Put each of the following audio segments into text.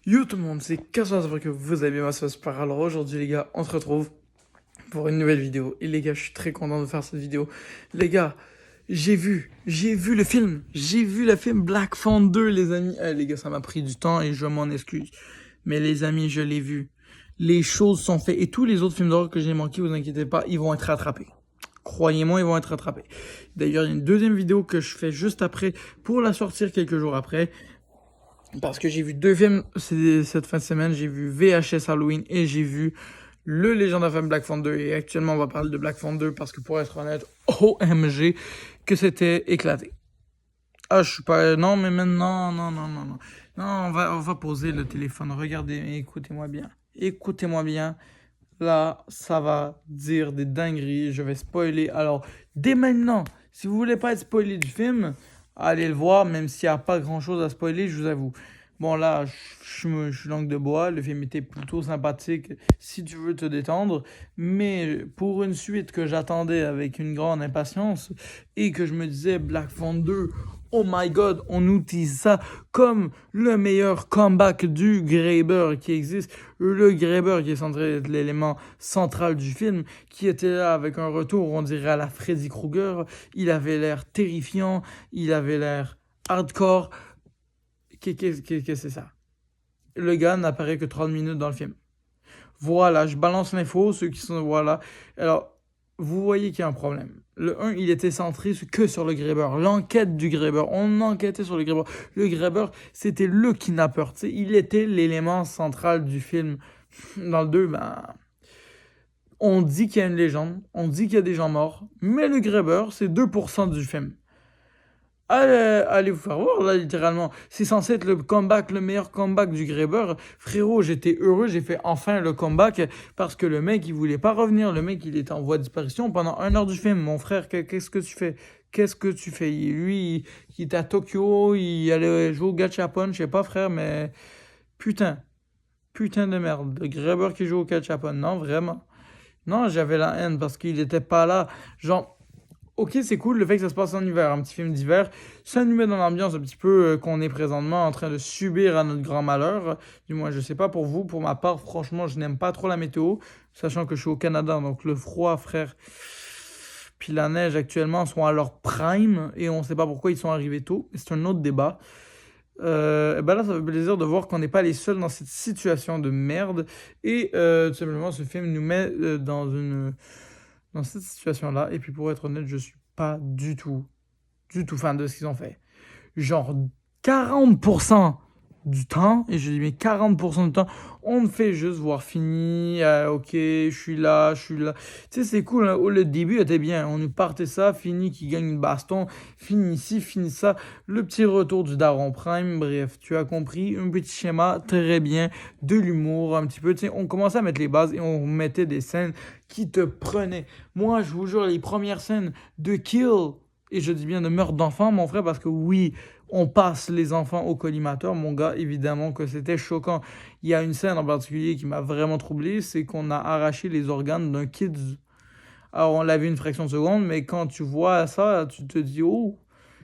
Yo tout le monde, c'est Cassandre, j'espère que vous allez bien, moi ça se passe. Alors aujourd'hui les gars, on se retrouve pour une nouvelle vidéo. Et les gars, je suis très content de faire cette vidéo. Les gars, j'ai vu le film Black Phone 2 les amis. Les gars, ça m'a pris du temps et je m'en excuse. Mais les amis, je l'ai vu. Les choses sont faites. Et tous les autres films d'horreur que j'ai manqués, vous inquiétez pas, ils vont être rattrapés. Croyez-moi, ils vont être rattrapés. D'ailleurs, il y a une deuxième vidéo que je fais juste après pour la sortir quelques jours après. Parce que j'ai vu deux films cette fin de semaine. J'ai vu VHS Halloween et j'ai vu Le Legend of Black Phone 2. Et actuellement, on va parler de Black Phone 2 parce que pour être honnête, OMG, que c'était éclaté. Ah, je suis pas... Non, mais maintenant, non. Non, on va poser le téléphone. Regardez, écoutez-moi bien. Écoutez-moi bien. Là, ça va dire des dingueries. Je vais spoiler. Alors, dès maintenant, si vous voulez pas être spoilé du film, allez le voir, même s'il n'y a pas grand-chose à spoiler, je vous avoue. Bon, là, je suis langue de bois. Le film était plutôt sympathique si tu veux te détendre. Mais pour une suite que j'attendais avec une grande impatience et que je me disais Black Phone 2, oh my god, on utilise ça comme le meilleur comeback du Graeber qui existe. Le Graeber qui est censé être l'élément central du film, qui était là avec un retour, on dirait à la Freddy Krueger. Il avait l'air terrifiant, il avait l'air hardcore. Qu'est-ce que c'est ça? Le gars n'apparaît que 30 minutes dans le film. Voilà, je balance l'info, ceux qui sont... Voilà. Alors, vous voyez qu'il y a un problème. Le 1, il était centré que sur le Graeber. L'enquête du Graeber. On enquêtait sur le Graeber. Le Graeber, c'était le kidnappeur. Tu sais, il était l'élément central du film. Dans le 2, ben... On dit qu'il y a une légende. On dit qu'il y a des gens morts. Mais le Graeber, c'est 2% du film. Allez vous faire voir, là, littéralement. C'est censé être le comeback, le meilleur comeback du Graeber. Frérot, j'étais heureux, j'ai fait enfin le comeback parce que le mec, il voulait pas revenir. Le mec, il était en voie de disparition pendant 1 heure du film. Mon frère, qu'est-ce que tu fais? Qu'est-ce que tu fais? Lui, il était à Tokyo, il allait jouer au gachapon, je sais pas, frère, mais putain, putain de merde. Le Graeber qui joue au gachapon, non, vraiment. Non, j'avais la haine parce qu'il était pas là. Genre, ok, c'est cool le fait que ça se passe en hiver, un petit film d'hiver. Ça nous met dans l'ambiance un petit peu qu'on est présentement en train de subir à notre grand malheur. Du moins, je sais pas pour vous. Pour ma part, franchement, je n'aime pas trop la météo, sachant que je suis au Canada, donc le froid, frère, puis la neige actuellement sont à leur prime et on sait pas pourquoi ils sont arrivés tôt. C'est un autre débat. Et ben là, ça fait plaisir de voir qu'on n'est pas les seuls dans cette situation de merde. Et tout simplement, ce film nous met dans cette situation-là. Et puis pour être honnête, je suis pas du tout fan de ce qu'ils ont fait. Genre 40% du temps, et je dis mais 40% du temps, on me fait juste voir fini, ok, je suis là. Tu sais, c'est cool, hein. Oh, le début était bien, on nous partait ça, fini qui gagne une baston, fini ici, fini ça, le petit retour du Daron Prime, bref, tu as compris, un petit schéma, très bien, de l'humour, un petit peu, tu sais, on commençait à mettre les bases et on mettait des scènes qui te prenaient. Moi, je vous jure, les premières scènes de Kill, et je dis bien de meurtre d'enfants, mon frère, parce que oui, on passe les enfants au collimateur, mon gars, évidemment que c'était choquant. Il y a une scène en particulier qui m'a vraiment troublé, c'est qu'on a arraché les organes d'un kid. Alors on l'a vu une fraction de seconde, mais quand tu vois ça, tu te dis, oh,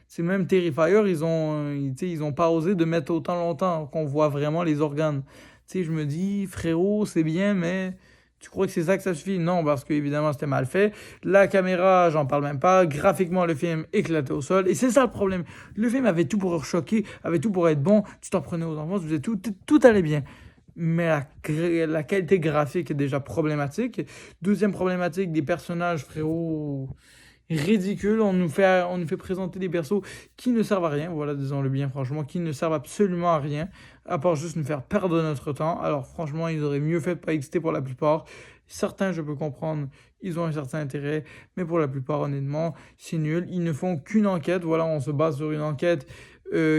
c'est même Terrifier, ils ont pas osé de mettre autant longtemps qu'on voit vraiment les organes. Tu sais, je me dis, frérot, c'est bien, mais tu crois que c'est ça que ça suffit? Non, parce que évidemment c'était mal fait. La caméra, j'en parle même pas. Graphiquement, le film éclatait au sol. Et c'est ça le problème. Le film avait tout pour choquer, avait tout pour être bon. Tu t'en prenais aux enfants, tu faisais tout allait bien. Mais la qualité graphique est déjà problématique. Deuxième problématique, des personnages, frérot, ridicules. On nous fait présenter des persos qui ne servent à rien, voilà, disons-le bien franchement, qui ne servent absolument à rien, à part juste nous faire perdre notre temps. Alors franchement, ils auraient mieux fait de pas exister pour la plupart. Certains, je peux comprendre, ils ont un certain intérêt, mais pour la plupart, honnêtement, c'est nul. Ils ne font qu'une enquête, voilà, on se base sur une enquête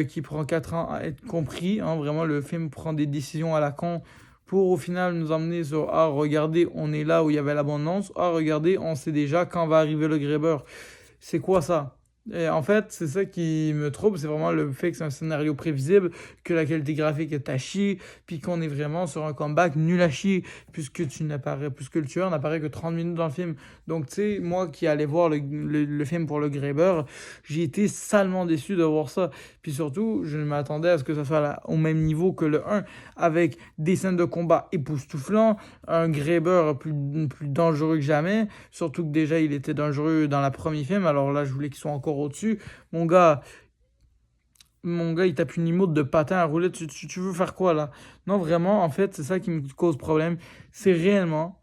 qui prend 4 ans à être compris, hein. Vraiment, le film prend des décisions à la con pour au final nous emmener sur ah regardez on est là où il y avait l'abondance, ah regardez on sait déjà quand va arriver le Graeber. C'est quoi ça? Et en fait, c'est ça qui me trouble, c'est vraiment le fait que c'est un scénario prévisible, que la qualité graphique est à chier, puis qu'on est vraiment sur un comeback nul à chier, puisque le tueur n'apparaît que 30 minutes dans le film. Donc, tu sais, moi qui allais voir le film pour le Grébeur, j'ai été salement déçu de voir ça. Puis surtout, je m'attendais à ce que ça soit au même niveau que le un, avec des scènes de combat époustouflants, un Grébeur plus dangereux que jamais, surtout que déjà il était dangereux dans la première film, alors là je voulais qu'il soit encore au-dessus. Mon gars, mon gars, il tape une emote de patin à rouler. Tu veux faire quoi là? Non, vraiment, en fait, c'est ça qui me cause problème. C'est réellement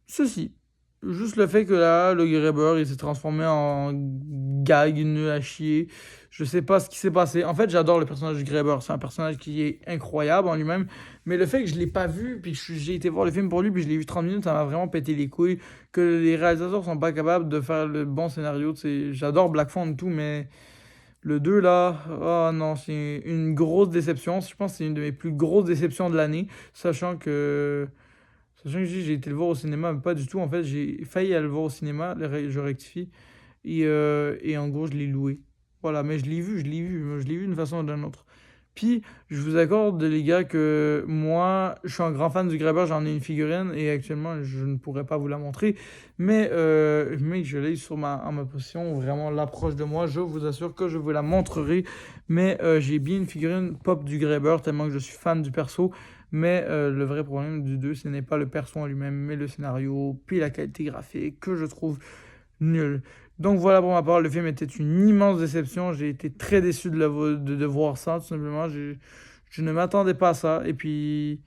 ceci. Juste le fait que là, le Grabber, il s'est transformé en gag nul à chier. Je sais pas ce qui s'est passé. En fait, j'adore le personnage du Grabber. C'est un personnage qui est incroyable en lui-même. Mais le fait que je l'ai pas vu, puis que j'ai été voir le film pour lui, puis je l'ai vu 30 minutes, ça m'a vraiment pété les couilles. Que les réalisateurs sont pas capables de faire le bon scénario. J'adore Black Phone et tout, mais le 2 là, oh non, c'est une grosse déception. Je pense que c'est une de mes plus grosses déceptions de l'année. Sachant que j'ai été le voir au cinéma, mais pas du tout. En fait, j'ai failli aller le voir au cinéma, je rectifie. Et en gros, je l'ai loué. Voilà, mais je l'ai vu d'une façon ou d'une autre. Puis, je vous accorde, les gars, que moi, je suis un grand fan du Grabber, j'en ai une figurine, et actuellement, je ne pourrais pas vous la montrer. Mais je l'ai en ma possession, vraiment l'approche de moi, je vous assure que je vous la montrerai. Mais j'ai bien une figurine pop du Grabber, tellement que je suis fan du perso. Mais le vrai problème du 2, ce n'est pas le perso en lui-même, mais le scénario, puis la qualité graphique, que je trouve nul. Donc voilà pour ma part, le film était une immense déception. J'ai été très déçu de voir ça, tout simplement. Je ne m'attendais pas à ça. Et puis,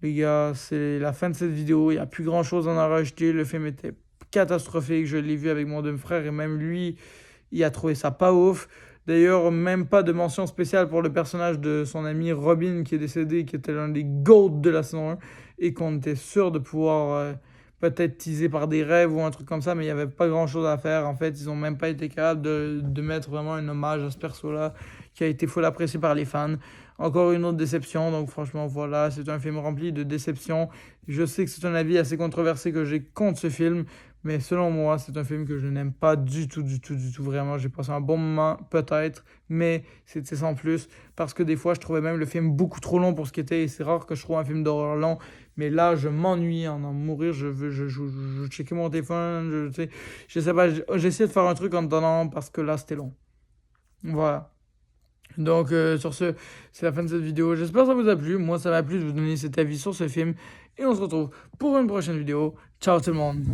les gars, c'est la fin de cette vidéo. Il n'y a plus grand-chose à en rajouter. Le film était catastrophique. Je l'ai vu avec mon demi-frère et même lui, il a trouvé ça pas ouf. D'ailleurs, même pas de mention spéciale pour le personnage de son ami Robin qui est décédé, qui était l'un des GOAT de la saison 1 et qu'on était sûr de pouvoir peut-être teaser par des rêves ou un truc comme ça, mais il n'y avait pas grand-chose à faire. En fait, ils n'ont même pas été capables de mettre vraiment un hommage à ce perso-là qui a été full apprécié par les fans. Encore une autre déception, donc franchement, voilà, c'est un film rempli de déceptions. Je sais que c'est un avis assez controversé que j'ai contre ce film, mais selon moi, c'est un film que je n'aime pas du tout, du tout, du tout. Vraiment, j'ai passé un bon moment, peut-être, mais c'était sans plus. Parce que des fois, je trouvais même le film beaucoup trop long pour ce qu'il était. Et c'est rare que je trouve un film d'horreur long. Mais là, je m'ennuie en mourir. Je checkais mon téléphone. Je sais pas, j'ai essayé de faire un truc en attendant parce que là, c'était long. Voilà. Donc, sur ce, c'est la fin de cette vidéo. J'espère que ça vous a plu. Moi, ça m'a plu de vous donner cet avis sur ce film. Et on se retrouve pour une prochaine vidéo. Ciao tout le monde.